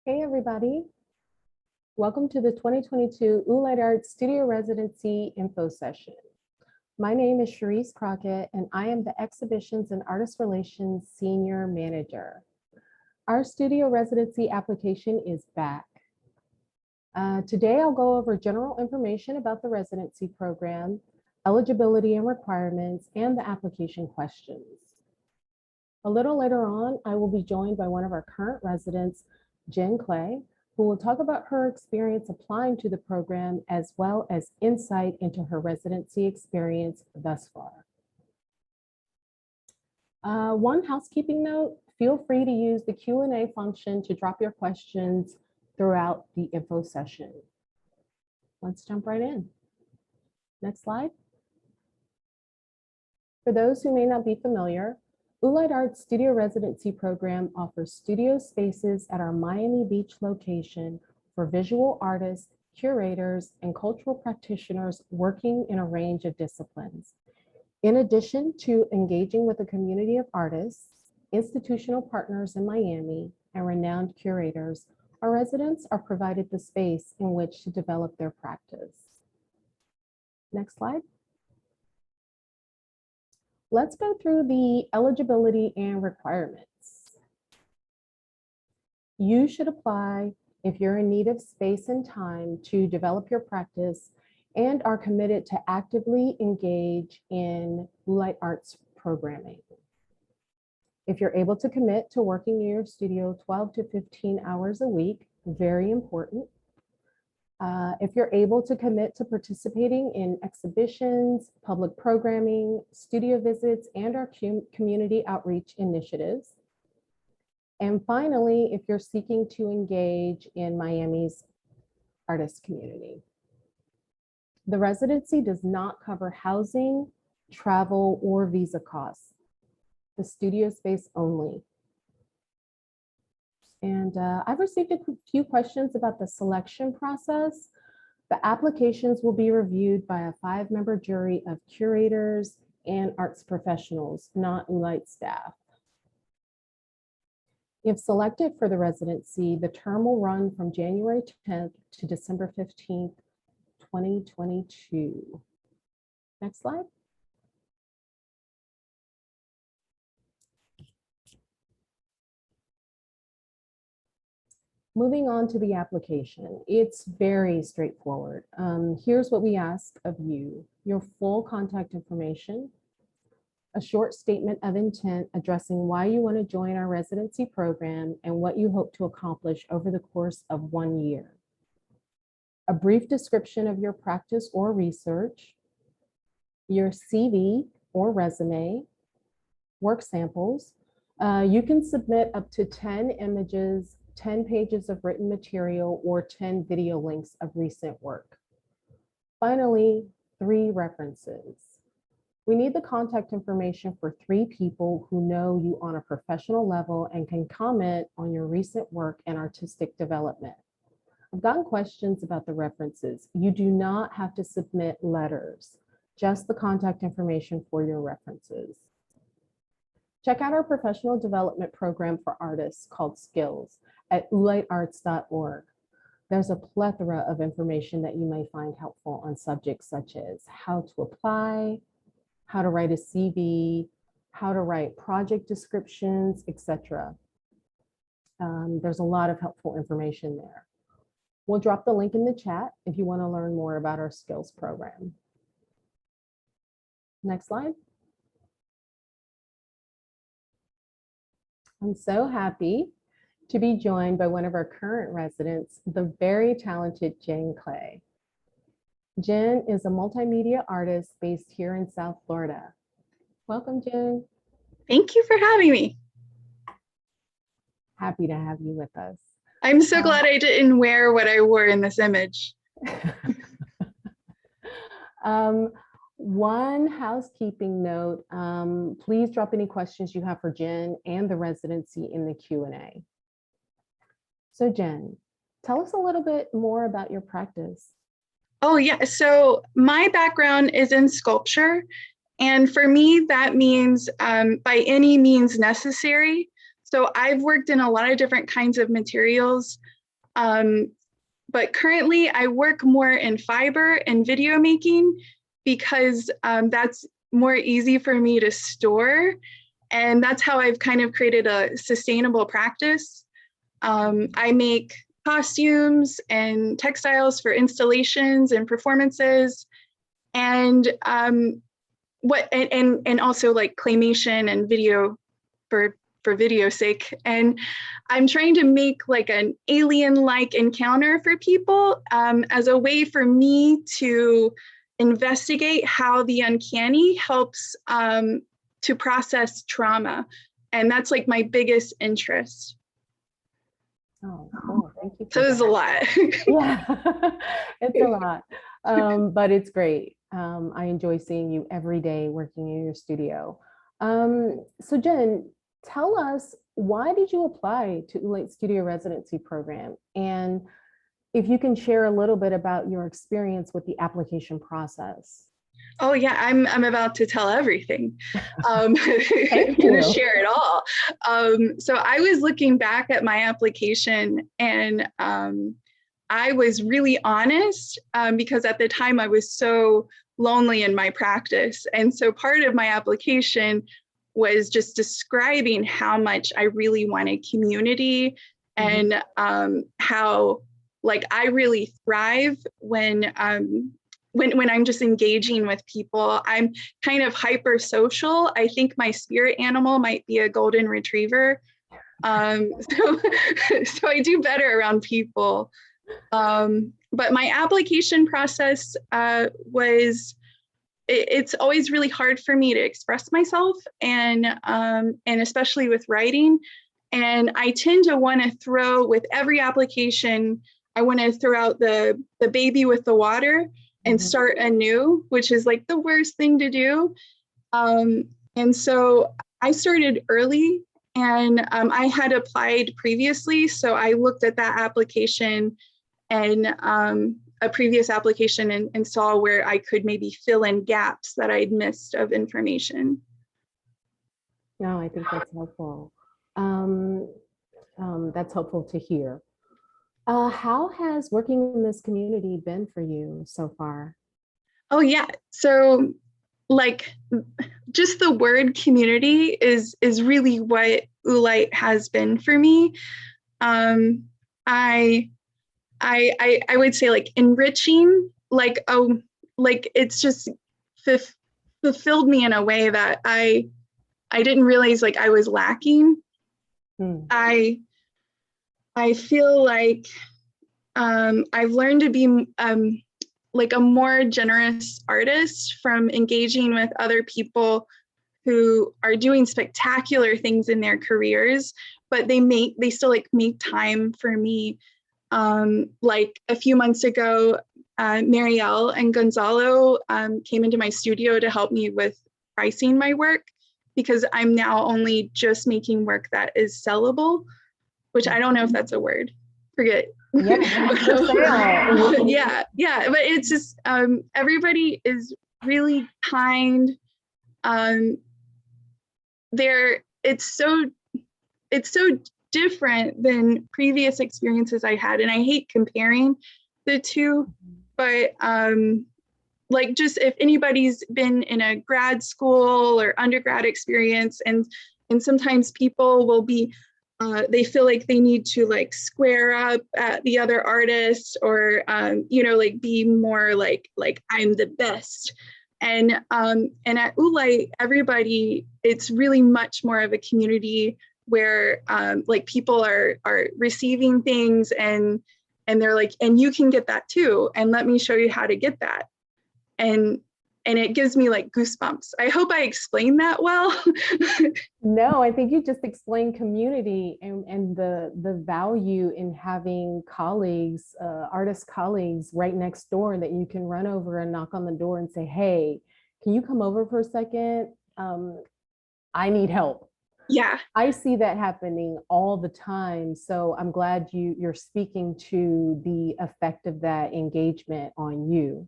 Hey everybody, welcome to the 2022 Untitled Art Studio Residency Info Session. My name is Cherese Crockett and I am the Exhibitions and Artist Relations Senior Manager. Our studio residency application is back. Today I'll go over general information about the residency program, eligibility and requirements, and the application questions. A little later on, I will be joined by one of our current residents, Jen Clay, who will talk about her experience applying to the program as well as insight into her residency experience thus far. One housekeeping note, feel free to use the Q&A function to drop your questions throughout the info session. Let's jump right in. Next slide. For those who may not be familiar, Untitled Art Studio Residency Program offers studio spaces at our Miami Beach location for visual artists, curators, and cultural practitioners working in a range of disciplines. In addition to engaging with a community of artists, institutional partners in Miami, and renowned curators, our residents are provided the space in which to develop their practice. Next slide. Let's go through the eligibility and requirements. You should apply if you're in need of space and time to develop your practice and are committed to actively engage in Untitled Arts programming. If you're able to commit to working in your studio 12 to 15 hours a week, very important. If you're able to commit to participating in exhibitions, public programming, studio visits, and our community outreach initiatives. And finally, if you're seeking to engage in Miami's artist community. The residency does not cover housing, travel, or visa costs. The studio space only. And I've received a few questions about the selection process. The applications will be reviewed by a 5-member jury of curators and arts professionals, not Untitled staff. If selected for the residency, the term will run from January 10th to December 15th, 2022. Next slide. Moving on to the application, it's very straightforward. Here's what we ask of you: your full contact information, a short statement of intent addressing why you want to join our residency program and what you hope to accomplish over the course of 1 year, a brief description of your practice or research, your CV or resume, work samples. You can submit up to 10 images, 10 pages of written material, or 10 video links of recent work. Finally, 3 references. We need the contact information for 3 people who know you on a professional level and can comment on your recent work and artistic development. I've gotten questions about the references. You do not have to submit letters, just the contact information for your references. Check out our professional development program for artists called Skills at untitled.org. There's a plethora of information that you may find helpful on subjects such as how to apply, how to write a CV, how to write project descriptions, etc. There's a lot of helpful information there. We'll drop the link in the chat if you want to learn more about our Skills program. Next slide. I'm so happy to be joined by one of our current residents, the very talented Jen Clay. Jen is a multimedia artist based here in South Florida. Welcome, Jen. Thank you for having me. Happy to have you with us. I'm so glad I didn't wear what I wore in this image. One housekeeping note, please drop any questions you have for Jen and the residency in the Q&A. So Jen, tell us a little bit more about your practice. Oh yeah, so my background is in sculpture. And for me, that means by any means necessary. So I've worked in a lot of different kinds of materials. But currently I work more in fiber and video making because that's more easy for me to store. And that's how I've kind of created a sustainable practice. I make costumes and textiles for installations and performances, and and also like claymation and video for video sake. And I'm trying to make like an alien-like encounter for people as a way for me to investigate how the uncanny helps to process trauma. And that's like my biggest interest. Oh, cool. Thank you. So it's a lot. Yeah, it's a lot, but it's great. I enjoy seeing you every day working in your studio. So Jen, tell us, why did you apply to Ulite Studio Residency program? And if you can share a little bit about your experience with the application process. Oh yeah, I'm about to tell everything. I'm Thank gonna you. share it all. So I was looking back at my application, and I was really honest because at the time I was so lonely in my practice. And so part of my application was just describing how much I really wanted community, and how like I really thrive when I'm just engaging with people. I'm kind of hyper social. I think my spirit animal might be a golden retriever. So I do better around people. But my application process it's always really hard for me to express myself, and especially with writing. And I tend to want to throw, with every application, I want to throw out the baby with the water and start anew, which is like the worst thing to do. And so I started early, and I had applied previously. So I looked at that application and a previous application and saw where I could maybe fill in gaps that I'd missed of information. No, I think that's helpful. That's helpful to hear. How has working in this community been for you so far? Oh yeah, so like just the word community is really what Ulite has been for me. I would say like enriching, like it's just fulfilled me in a way that I didn't realize like I was lacking. I feel like I've learned to be like a more generous artist from engaging with other people who are doing spectacular things in their careers, but they still like make time for me. Like a few months ago, Marielle and Gonzalo came into my studio to help me with pricing my work, because I'm now only just making work that is sellable, which I don't know if that's a word. Forget. Yeah, yeah, but it's just everybody is really kind. It's so different than previous experiences I had, and I hate comparing the two, but like just if anybody's been in a grad school or undergrad experience, and sometimes people will be they feel like they need to like square up at the other artists, or like be more like I'm the best. And at Ulite, everybody, it's really much more of a community where like people are receiving things, and they're like, and you can get that too, and let me show you how to get that. And it gives me like goosebumps. I hope I explained that well. No, I think you just explained community and the value in having colleagues, artist colleagues right next door that you can run over and knock on the door and say, hey, can you come over for a second? I need help. Yeah. I see that happening all the time. So I'm glad you're speaking to the effect of that engagement on you.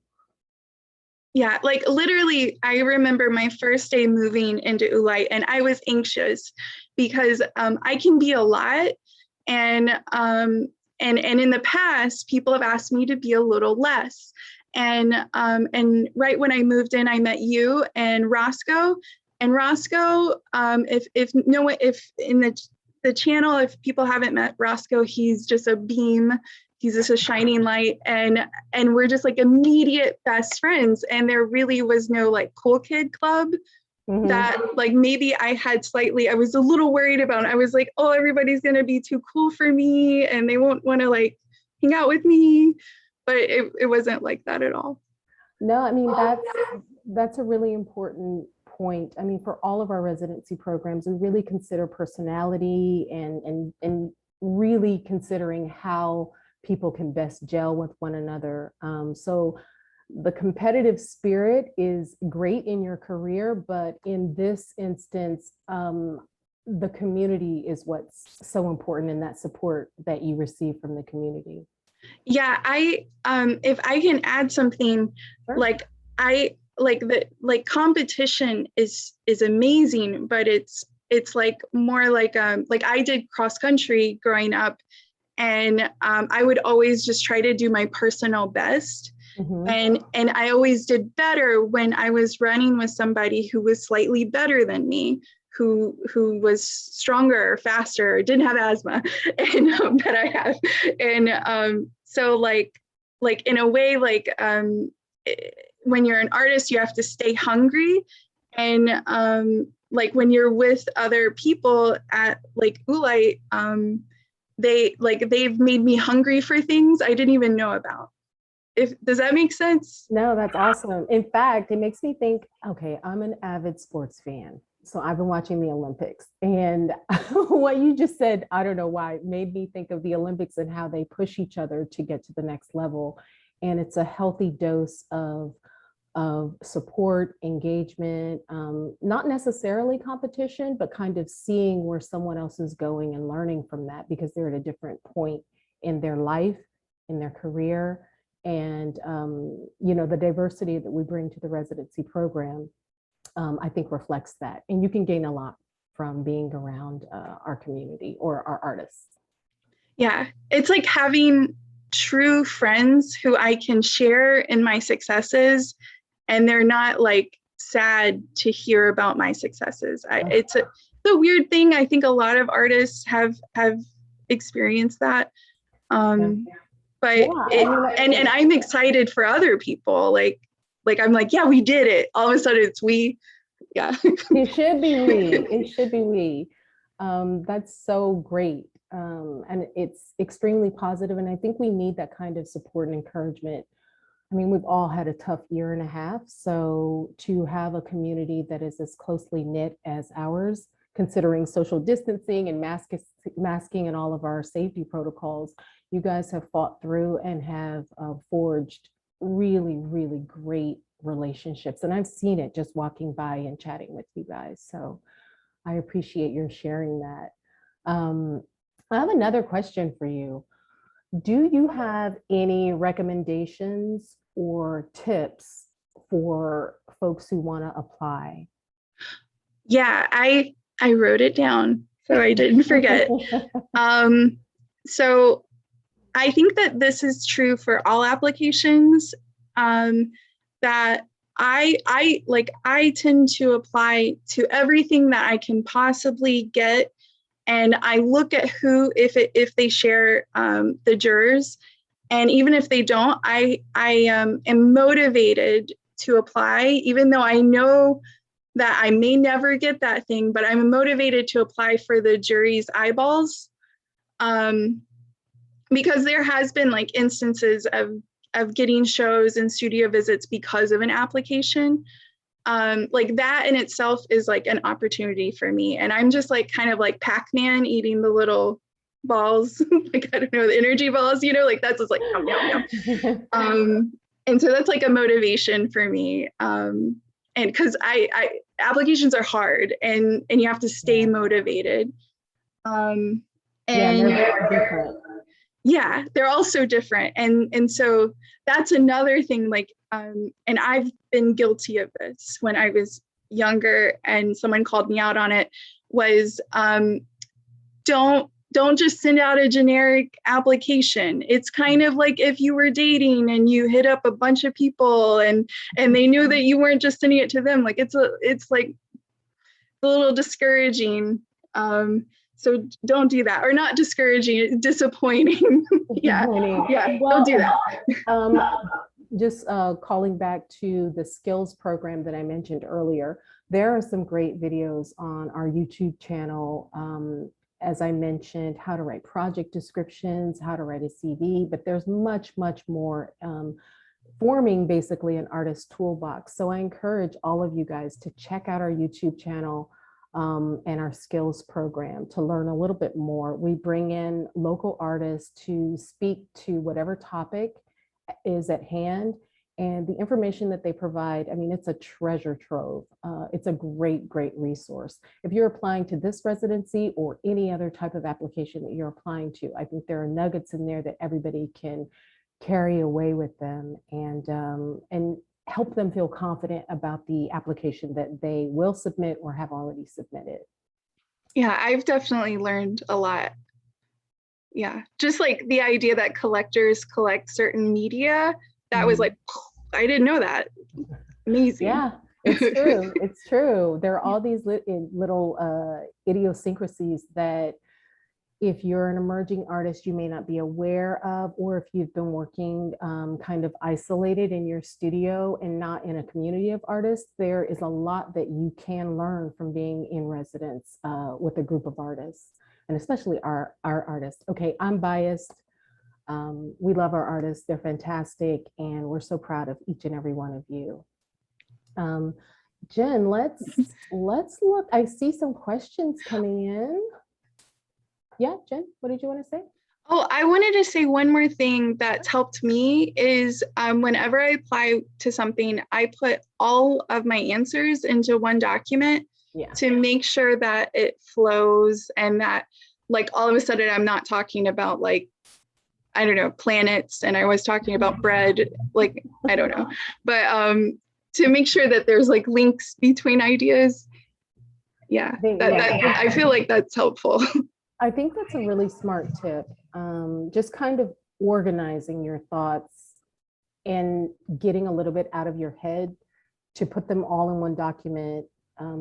Yeah, like literally, I remember my first day moving into Ulite, and I was anxious because I can be a lot, and and in the past, people have asked me to be a little less. And right when I moved in, I met you and Roscoe. And Roscoe, if in the channel, if people haven't met Roscoe, he's just a beam. He's just a shining light, and we're just like immediate best friends. And there really was no like cool kid club that like maybe I was a little worried about. I was like, oh, everybody's gonna be too cool for me and they won't want to like hang out with me. But it wasn't like that at all. No, I mean, that's a really important point. I mean, for all of our residency programs, we really consider personality and really considering how people can best gel with one another. So the competitive spirit is great in your career, but in this instance, the community is what's so important, and that support that you receive from the community. Yeah, if I can add something, Sure. like competition is amazing, but it's like more like I did cross country growing up, and I would always just try to do my personal best. And I always did better when I was running with somebody who was slightly better than me, who was stronger or faster, or didn't have asthma, and that I have. And so like in a way, like when you're an artist, you have to stay hungry. And like when you're with other people at like Oolite, they've made me hungry for things I didn't even know about. Does that make sense? No, that's awesome. In fact, it makes me think, okay, I'm an avid sports fan. So I've been watching the Olympics, and what you just said, I don't know why, made me think of the Olympics and how they push each other to get to the next level. And it's a healthy dose of support, engagement, not necessarily competition, but kind of seeing where someone else is going and learning from that because they're at a different point in their life, in their career. And, the diversity that we bring to the residency program, I think reflects that. And you can gain a lot from being around our community or our artists. Yeah, it's like having true friends who I can share in my successes, and they're not like sad to hear about my successes. It's a weird thing. I think a lot of artists have experienced that. But and I'm excited for other people. Like I'm like, yeah, we did it. All of a sudden it's we. Yeah. It should be we. It should be we. That's so great. And it's extremely positive. And I think we need that kind of support and encouragement. I mean, we've all had a tough year and a half. So to have a community that is as closely knit as ours, considering social distancing and masking and all of our safety protocols, you guys have fought through and have forged really, really great relationships. And I've seen it just walking by and chatting with you guys. So I appreciate your sharing that. I have another question for you. Do you have any recommendations or tips for folks who want to apply? Yeah, I wrote it down so I didn't forget. So I think that this is true for all applications, that I tend to apply to everything that I can possibly get. And I look at who, if they share the jurors, and even if they don't, I am motivated to apply, even though I know that I may never get that thing, but I'm motivated to apply for the jury's eyeballs. Because there has been like instances of getting shows and studio visits because of an application. Like that in itself is like an opportunity for me. And I'm just like kind of like Pac-Man eating the little balls, like, I don't know, the energy balls, like that's just like, yum, yum, yum. And so that's like a motivation for me. And because I applications are hard and you have to stay motivated. And they're different. Yeah, they're all so different. And so that's another thing, like, and I've been guilty of this when I was younger and someone called me out on it, was don't don't just send out a generic application. It's kind of like if you were dating and you hit up a bunch of people and they knew that you weren't just sending it to them. Like it's like a little discouraging. So don't do that, or not discouraging, disappointing. Yeah, Well, don't do that. Just calling back to the skills program that I mentioned earlier, there are some great videos on our YouTube channel. As I mentioned, how to write project descriptions, how to write a CV, but there's much, much more forming basically an artist toolbox. So I encourage all of you guys to check out our YouTube channel and our skills program to learn a little bit more. We bring in local artists to speak to whatever topic is at hand. And the information that they provide, I mean, it's a treasure trove. It's a great, great resource. If you're applying to this residency or any other type of application that you're applying to, I think there are nuggets in there that everybody can carry away with them and help them feel confident about the application that they will submit or have already submitted. Yeah, I've definitely learned a lot. Yeah, just like the idea that collectors collect certain media, that was like, I didn't know that. Amazing. Yeah, it's true. It's true. There are all these little idiosyncrasies that if you're an emerging artist, you may not be aware of, or if you've been working kind of isolated in your studio and not in a community of artists, there is a lot that you can learn from being in residence with a group of artists, and especially our artists. Okay, I'm biased. We love our artists. They're fantastic. And we're so proud of each and every one of you. Jen, let's look. I see some questions coming in. Yeah, Jen, what did you want to say? Oh, I wanted to say one more thing that's helped me is whenever I apply to something, I put all of my answers into one document to make sure that it flows and that like all of a sudden I'm not talking about like, I don't know, planets and I was talking about bread, like, I don't know, but to make sure that there's like links between ideas. Yeah, I feel like that's helpful. I think that's a really smart tip. Just kind of organizing your thoughts and getting a little bit out of your head to put them all in one document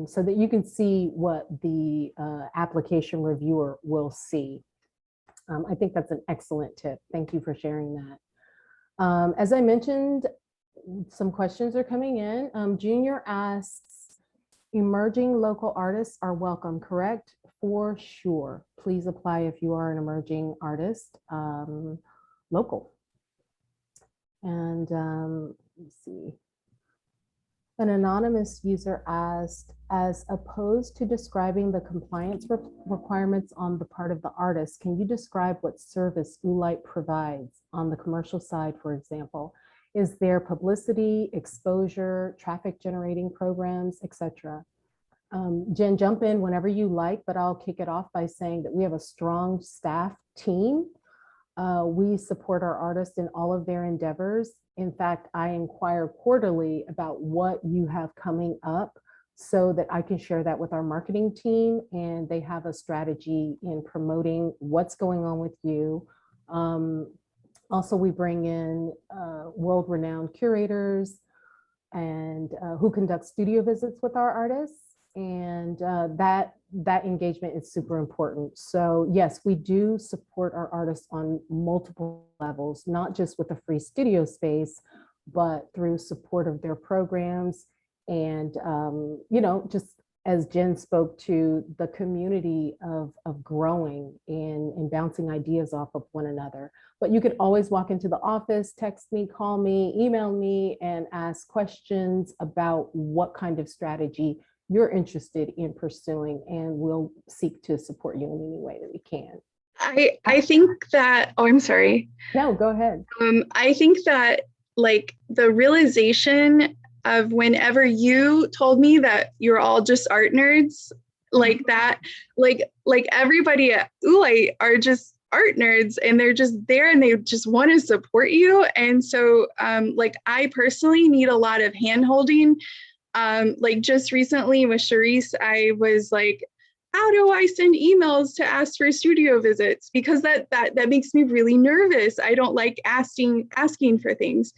so that you can see what the application reviewer will see. I think that's an excellent tip. Thank you for sharing that. As I mentioned, some questions are coming in. Junior asks, emerging local artists are welcome, correct? For sure. Please apply if you are an emerging artist, local. And let's see. An anonymous user asked, as opposed to describing the compliance requirements on the part of the artist, can you describe what service Oolite provides on the commercial side, for example? Is there publicity, exposure, traffic generating programs, etc.? Jen, jump in whenever you like, but I'll kick it off by saying that we have a strong staff team. We support our artists in all of their endeavors. In fact, I inquire quarterly about what you have coming up so that I can share that with our marketing team, and they have a strategy in promoting what's going on with you. Also, we bring in world-renowned curators and who conduct studio visits with our artists. And that engagement is super important. So yes, we do support our artists on multiple levels, not just with a free studio space, but through support of their programs. And, you know, just as Jen spoke to, the community of growing and bouncing ideas off of one another. But you could always walk into the office, text me, call me, email me, and ask questions about what kind of strategy you're interested in pursuing, and we'll seek to support you in any way that we can. I think that, oh, I'm sorry. No, go ahead. I think that like the realization of whenever you told me that you're all just art nerds, like that, like everybody at Oolite are just art nerds and they're just there and they just want to support you. And so like I personally need a lot of hand holding. Like just recently with Cherese, I was like how do I send emails to ask for studio visits? Because that makes me really nervous. I don't like asking for things.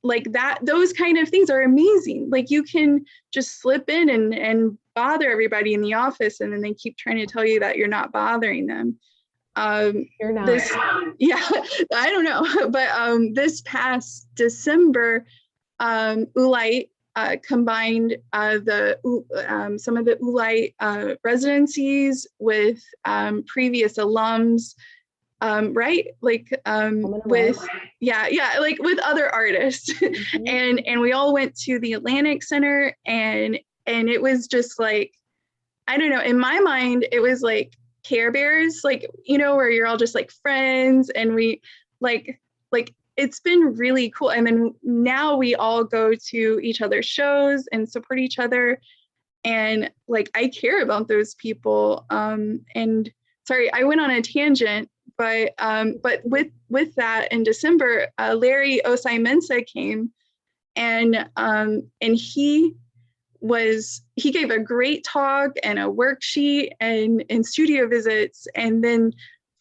Like that, those kind of things are amazing. Like you can just slip in and bother everybody in the office, and then they keep trying to tell you that you're not bothering them. You're not. Yeah, I don't know. But this past December, Ulite combined some of the Ulite residencies with previous alums, right? Like with like with other artists. and we all went to the Atlantic Center, and it was just like, I don't know, in my mind it was like Care Bears, like, you know, where you're all just like friends, and we like it's been really cool. And then now we all go to each other's shows and support each other, and like I care about those people. And sorry, I went on a tangent, but with that, in December, Larry Osai Mensa came, and he gave a great talk and a worksheet and studio visits, and then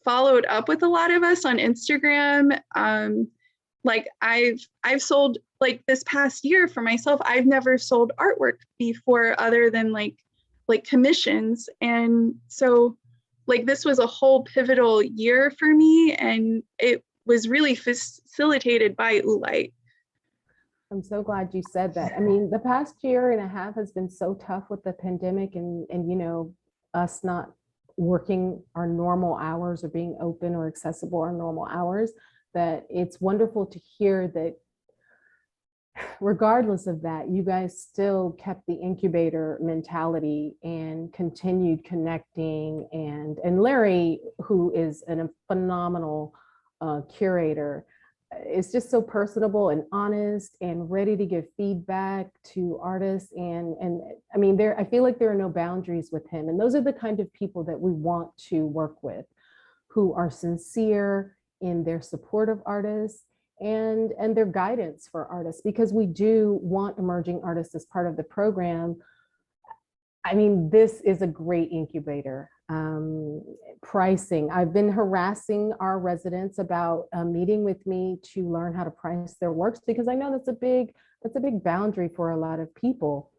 followed up with a lot of us on Instagram. Like I've sold, like this past year for myself, I've never sold artwork before other than like commissions. And so like this was a whole pivotal year for me, and it was really facilitated by Ulite. I'm so glad you said that. I mean, the past year and a half has been so tough with the pandemic, and you know, us not working our normal hours or being open or accessible our normal hours, that it's wonderful to hear that regardless of that, you guys still kept the incubator mentality and continued connecting. And Larry, who is a phenomenal curator, is just so personable and honest and ready to give feedback to artists. And I mean, I feel like there are no boundaries with him. And those are the kind of people that we want to work with, who are sincere in their support of artists and their guidance for artists, because we do want emerging artists as part of the program. I mean, this is a great incubator. Pricing, I've been harassing our residents about meeting with me to learn how to price their works, because I know that's a big boundary for a lot of people.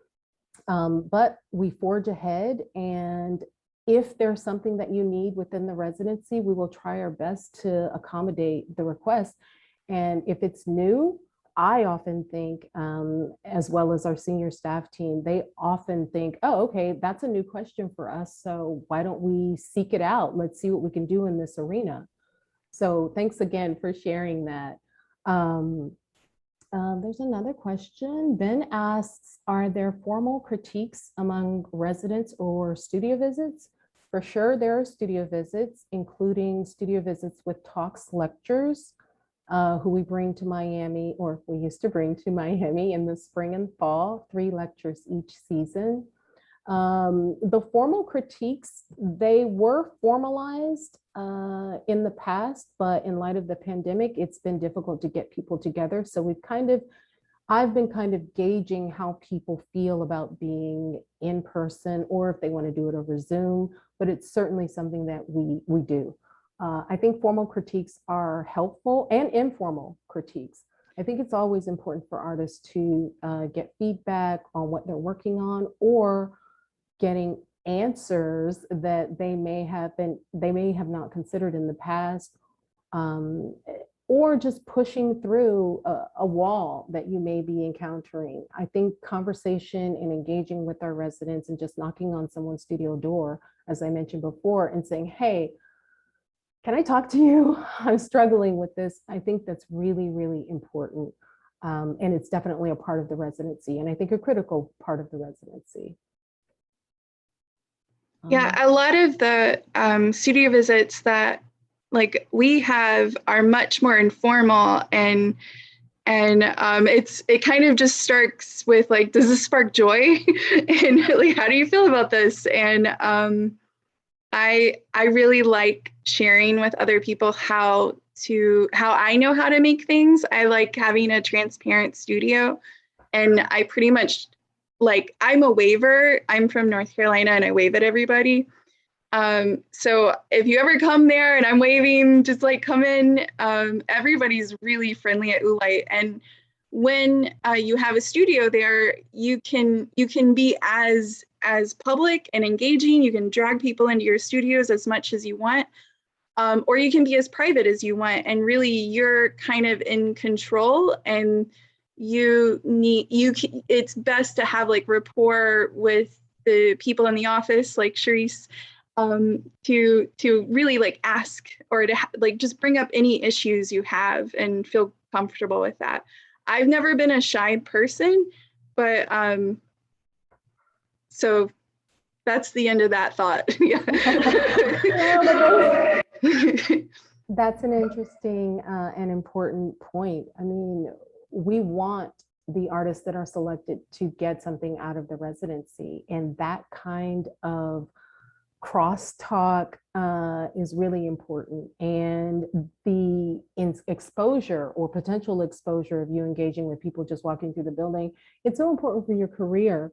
But we forge ahead, and if there's something that you need within the residency, we will try our best to accommodate the request. And if it's new, I often think, as well as our senior staff team, they often think, oh, okay, that's a new question for us. So why don't we seek it out? Let's see what we can do in this arena. So thanks again for sharing that. There's another question. Ben asks, are there formal critiques among residents or studio visits? For sure, there are studio visits, including studio visits with talks, lectures, who we bring to Miami, or we used to bring to Miami in the spring and fall, 3 lectures each season. The formal critiques, they were formalized in the past, but in light of the pandemic, it's been difficult to get people together. So I've been kind of gauging how people feel about being in person, or if they want to do it over Zoom, but it's certainly something that we do. I think formal critiques are helpful, and informal critiques. I think it's always important for artists to get feedback on what they're working on, or getting answers that they may have not considered in the past, or just pushing through a wall that you may be encountering. I think conversation and engaging with our residents, and just knocking on someone's studio door, as I mentioned before, and saying, hey, can I talk to you? I'm struggling with this. I think that's really, really important. And it's definitely a part of the residency, and I think a critical part of the residency. Yeah, a lot of the studio visits that like we have are much more informal, and it kind of just starts with like, does this spark joy? And like, how do you feel about this? And I really like sharing with other people how I know how to make things. I like having a transparent studio, and I pretty much like I'm a waiver. I'm from North Carolina and I wave at everybody. So if you ever come there and I'm waving, just like come in. Everybody's really friendly at Ulite. And when you have a studio there, you can be as public and engaging. You can drag people into your studios as much as you want. Or you can be as private as you want, and really you're kind of in control, and it's best to have like rapport with the people in the office, like Cherese, to really like ask or to like just bring up any issues you have and feel comfortable with that. I've never been a shy person, but so that's the end of that thought. Yeah. That's an interesting and important point. I mean, we want the artists that are selected to get something out of the residency, and that kind of crosstalk is really important. And the exposure or potential exposure of you engaging with people just walking through the building, it's so important for your career.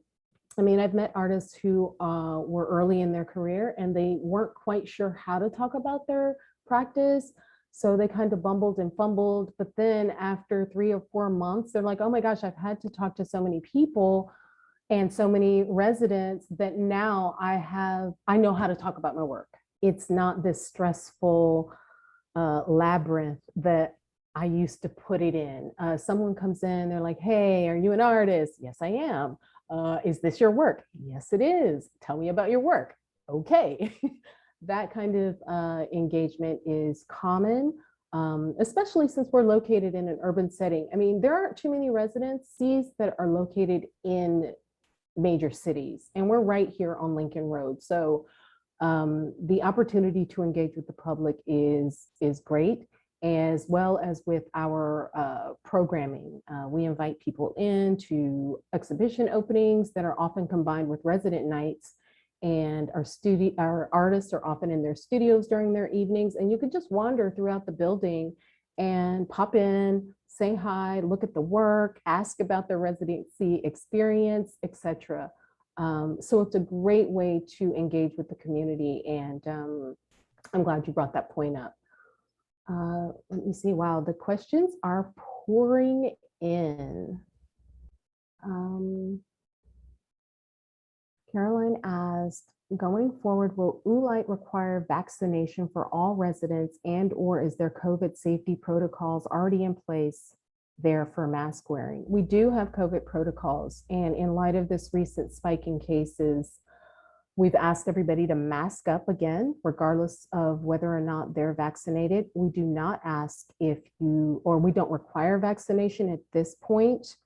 I mean, I've met artists who were early in their career and they weren't quite sure how to talk about their practice. So they kind of bumbled and fumbled. But then after 3 or 4 months, they're like, oh my gosh, I've had to talk to so many people and so many residents that now I know how to talk about my work. It's not this stressful labyrinth that I used to put it in. Someone comes in, they're like, hey, are you an artist? Yes, I am. Is this your work? Yes, it is. Tell me about your work. Okay. That kind of engagement is common, especially since we're located in an urban setting. I mean, there aren't too many residencies that are located in major cities, and we're right here on Lincoln Road. So the opportunity to engage with the public is great, as well as with our programming. We invite people in to exhibition openings that are often combined with resident nights, and our artists are often in their studios during their evenings, and you can just wander throughout the building and pop in, say hi, look at the work, ask about their residency experience, etc. So it's a great way to engage with the community, and I'm glad you brought that point up. Let me see. Wow, the questions are pouring in. Caroline asked, going forward, will Ulite require vaccination for all residents, and or is there COVID safety protocols already in place there for mask wearing? We do have COVID protocols, and in light of this recent spike in cases, we've asked everybody to mask up again, regardless of whether or not they're vaccinated. We do not ask we don't require vaccination at this point.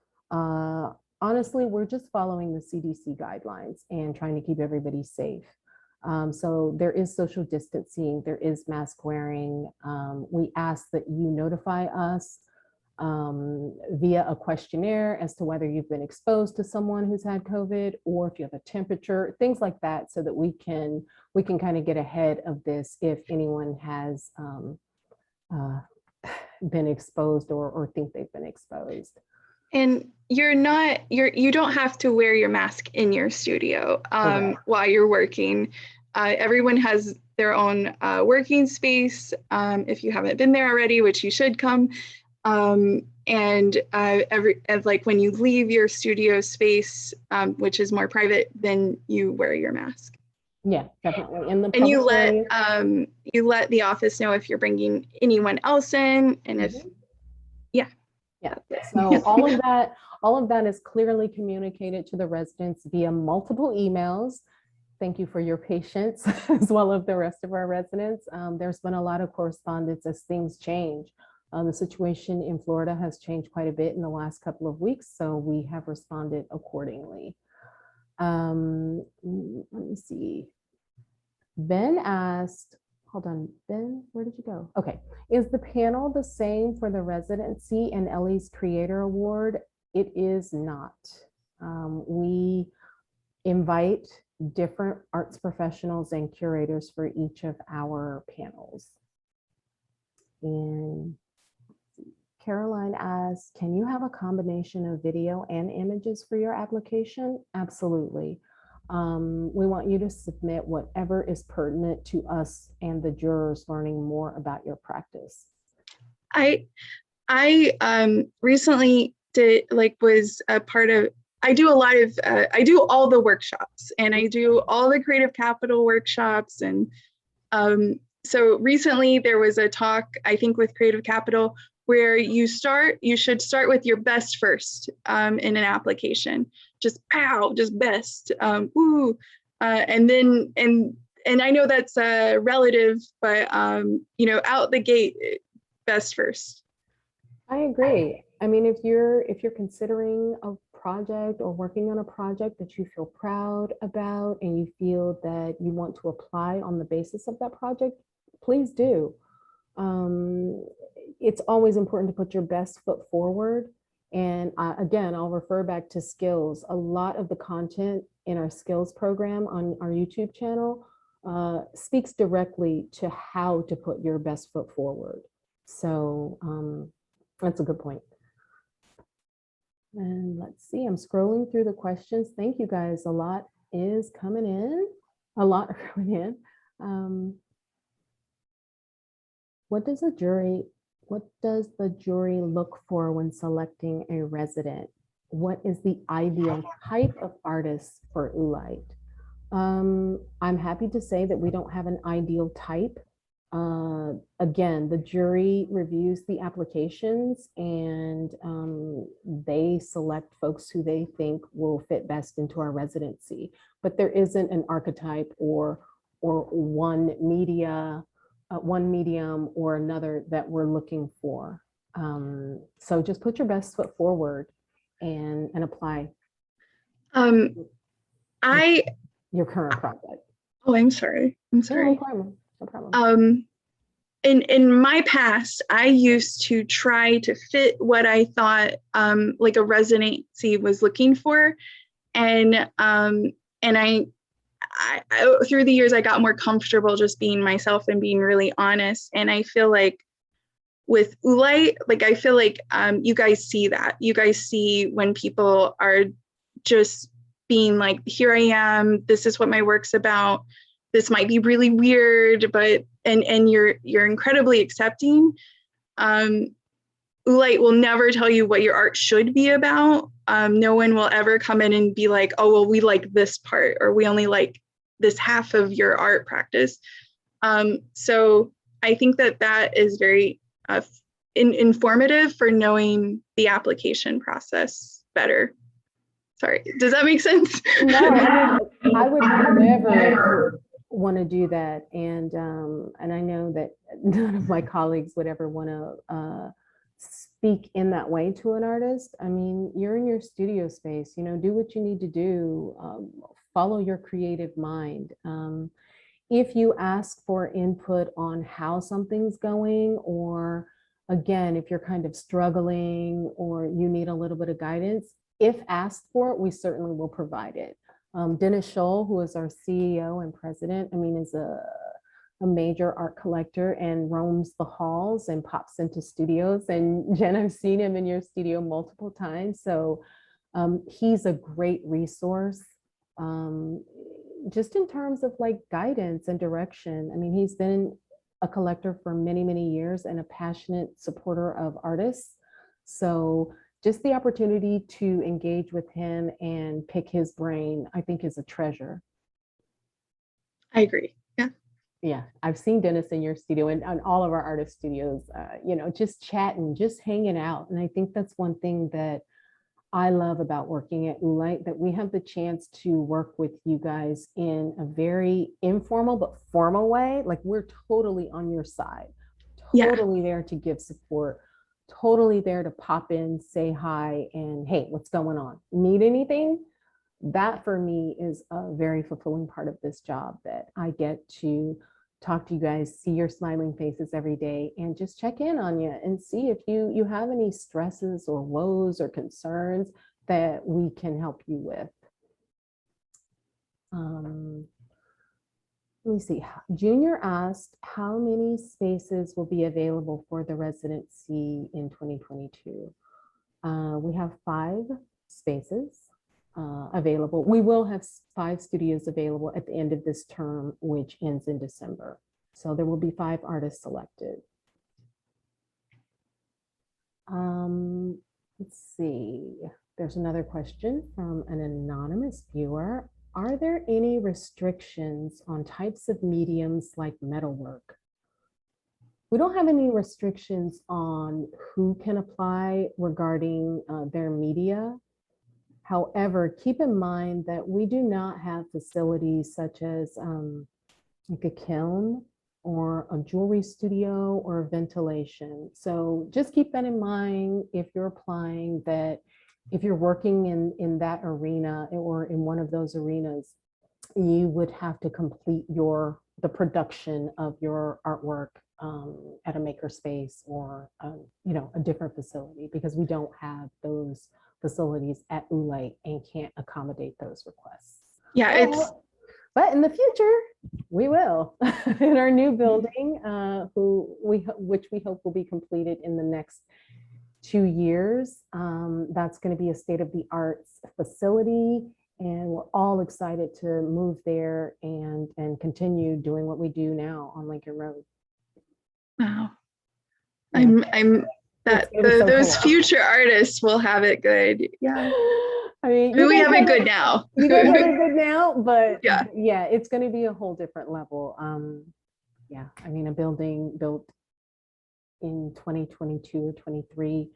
Honestly, we're just following the CDC guidelines and trying to keep everybody safe. So there is social distancing, there is mask wearing. We ask that you notify us via a questionnaire as to whether you've been exposed to someone who's had COVID, or if you have a temperature, things like that, so that we can kind of get ahead of this if anyone has been exposed or think they've been exposed. And you don't have to wear your mask in your studio while you're working. Everyone has their own working space. If you haven't been there already, which you should come. And like when you leave your studio space, which is more private, then you wear your mask. Yeah, definitely. And you let the office know if you're bringing anyone else in, and if Yeah, so all of that is clearly communicated to the residents via multiple emails. Thank you for your patience, as well as the rest of our residents. There's been a lot of correspondence as things change. The situation in Florida has changed quite a bit in the last couple of weeks, so we have responded accordingly. Let me see. Ben asked, hold on, Ben, where did you go? Okay, is the panel the same for the residency and Ellie's Creator Award? It is not. We invite different arts professionals and curators for each of our panels. And Caroline asks, can you have a combination of video and images for your application? Absolutely. We want you to submit whatever is pertinent to us and the jurors learning more about your practice. I recently was a part of, I do all the workshops, and I do all the creative capital workshops. And so recently there was a talk, I think with Creative Capital, where you should start with your best first in an application. Just best. And I know that's relative, but out the gate, best first. I agree. I mean, if you're considering a project or working on a project that you feel proud about and you feel that you want to apply on the basis of that project, please do. It's always important to put your best foot forward. And again, I'll refer back to skills. A lot of the content in our skills program on our YouTube channel speaks directly to how to put your best foot forward. So that's a good point. And let's see, I'm scrolling through the questions. Thank you guys. A lot is coming in. What does the jury look for when selecting a resident? What is the ideal type of artist for Oolite? I'm happy to say that we don't have an ideal type. Again, the jury reviews the applications, and they select folks who they think will fit best into our residency. But there isn't an archetype or one medium or another that we're looking for. So just put your best foot forward and apply. Your current project. Oh, I'm sorry. No problem. In my past, I used to try to fit what I thought like a residency was looking for, and I through the years I got more comfortable just being myself and being really honest. And I feel like with Oolite, I feel like you guys see that. You guys see when people are just being like, here I am, this is what my work's about. This might be really weird, but and you're incredibly accepting. Oolite will never tell you what your art should be about. No one will ever come in and be like, oh, well, we like this part, or we only like this half of your art practice. So I think that is very informative for knowing the application process better. Sorry, does that make sense? No, I would never want to do that, and I know that none of my colleagues would ever want to speak in that way to an artist. I mean, you're in your studio space, do what you need to do, follow your creative mind. If you ask for input on how something's going, or again, if you're kind of struggling or you need a little bit of guidance, if asked for it, we certainly will provide it. Dennis Scholl, who is our CEO and president, is a major art collector and roams the halls and pops into studios. And Jen, I've seen him in your studio multiple times. So he's a great resource just in terms of guidance and direction. He's been a collector for many, many years and a passionate supporter of artists. So just the opportunity to engage with him and pick his brain, I think, is a treasure. I agree. Yeah, I've seen Dennis in your studio and all of our artist studios, just chatting, just hanging out. And I think that's one thing that I love about working at Oolite, that we have the chance to work with you guys in a very informal but formal way. We're totally on your side, totally there to give support, totally there to pop in, say hi, and hey, what's going on? Need anything? That for me is a very fulfilling part of this job, that I get to talk to you guys, see your smiling faces every day, and just check in on you and see if you have any stresses or woes or concerns that we can help you with. Let me see. Junior asked how many spaces will be available for the residency in 2022. We have 5 spaces available. We will have 5 studios available at the end of this term, which ends in December. So there will be 5 artists selected. Let's see. There's another question from an anonymous viewer. Are there any restrictions on types of mediums like metalwork? We don't have any restrictions on who can apply regarding their media. However, keep in mind that we do not have facilities such as like a kiln or a jewelry studio or ventilation. So just keep that in mind if you're applying, that if you're working in that arena or in one of those arenas, you would have to complete the production of your artwork at a makerspace or a different facility, because we don't have those facilities at Oolite and can't accommodate those requests. Yeah, but in the future, we will in our new building, which we hope will be completed in the next 2 years. That's going to be a state-of-the-art facility, and we're all excited to move there and continue doing what we do now on Lincoln Road. wow. Yeah. Those future artists will have it good. Yeah. I mean, we have it good now. You guys have it good now, but yeah, it's going to be a whole different level. Yeah, I mean, a building built in 2022 or 23,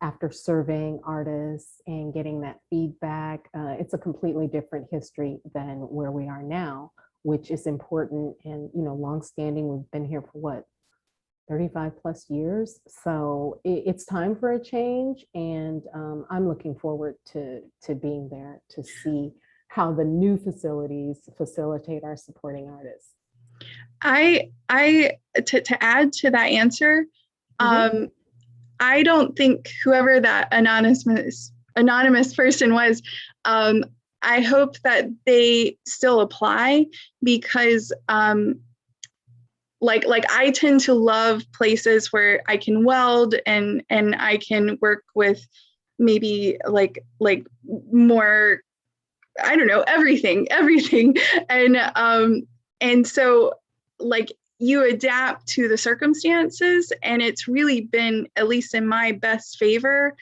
after surveying artists and getting that feedback, it's a completely different history than where we are now, which is important and, longstanding. We've been here for what, 35 plus years. So it's time for a change. And I'm looking forward to being there to see how the new facilities facilitate our supporting artists. To add to that answer, I don't think whoever that anonymous person was, I hope that they still apply, because like I tend to love places where I can weld and I can work with maybe like more, I don't know, everything. And so like you adapt to the circumstances, and it's really been, at least in my best favor,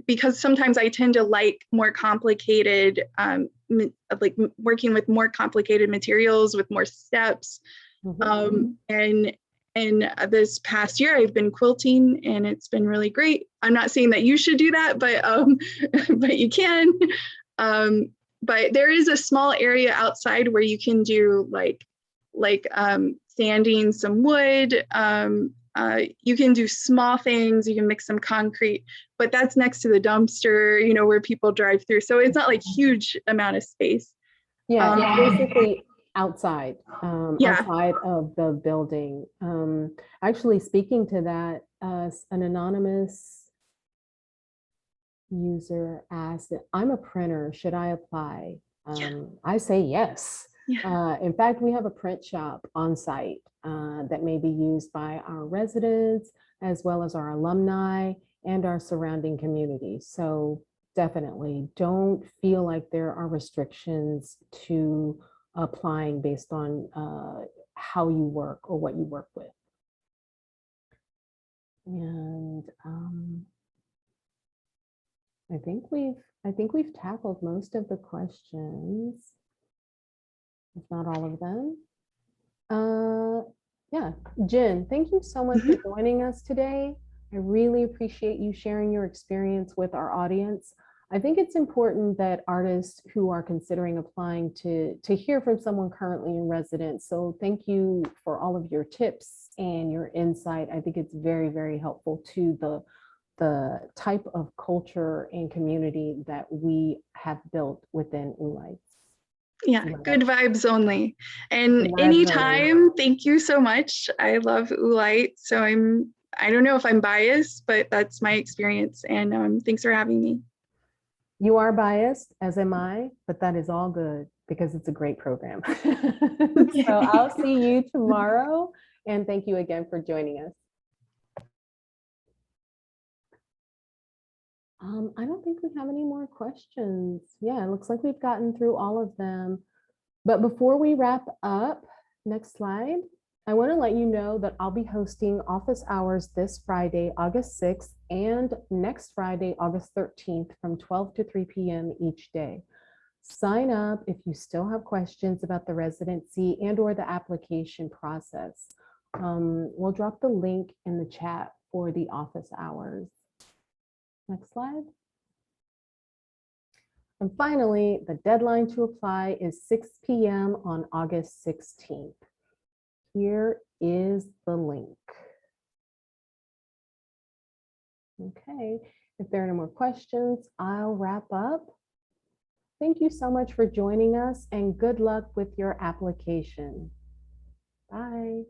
because sometimes I tend to like more complicated, like working with more complicated materials with more steps. And this past year I've been quilting, and it's been really great. I'm not saying that you should do that, but but you can. But there is a small area outside where you can do like sanding some wood. You can do small things. You can mix some concrete, but that's next to the dumpster, where people drive through. So it's not like huge amount of space. Yeah, it's basically outside, outside of the building. Actually, speaking to that, an anonymous user asked, I'm a printer, should I apply? I say yes. In fact, we have a print shop on site that may be used by our residents, as well as our alumni and our surrounding community. So definitely don't feel like there are restrictions to applying based on how you work or what you work with. And I think we've tackled most of the questions, if not all of them. Yeah, Jen, thank you so much for joining us today. I really appreciate you sharing your experience with our audience. I think it's important that artists who are considering applying to hear from someone currently in residence. So thank you for all of your tips and your insight. I think it's very, very helpful to the type of culture and community that we have built within Oolite. Yeah, good vibes only. And anytime, thank you so much. I love Oolite. So I don't know if I'm biased, but that's my experience. And thanks for having me. You are biased, as am I, but that is all good. because it's a great program. So I'll see you tomorrow, and thank you again for joining us. I don't think we have any more questions. Yeah, it looks like we've gotten through all of them. But before we wrap up, next slide, I want to let you know that I'll be hosting office hours this Friday, August 6th, and next Friday, August 13th, from 12 to 3 p.m. each day. Sign up if you still have questions about the residency and or the application process. We'll drop the link in the chat for the office hours. Next slide. And finally, the deadline to apply is 6 p.m. on August 16th. Here is the link. Okay, if there are no more questions, I'll wrap up. Thank you so much for joining us, and good luck with your application. Bye.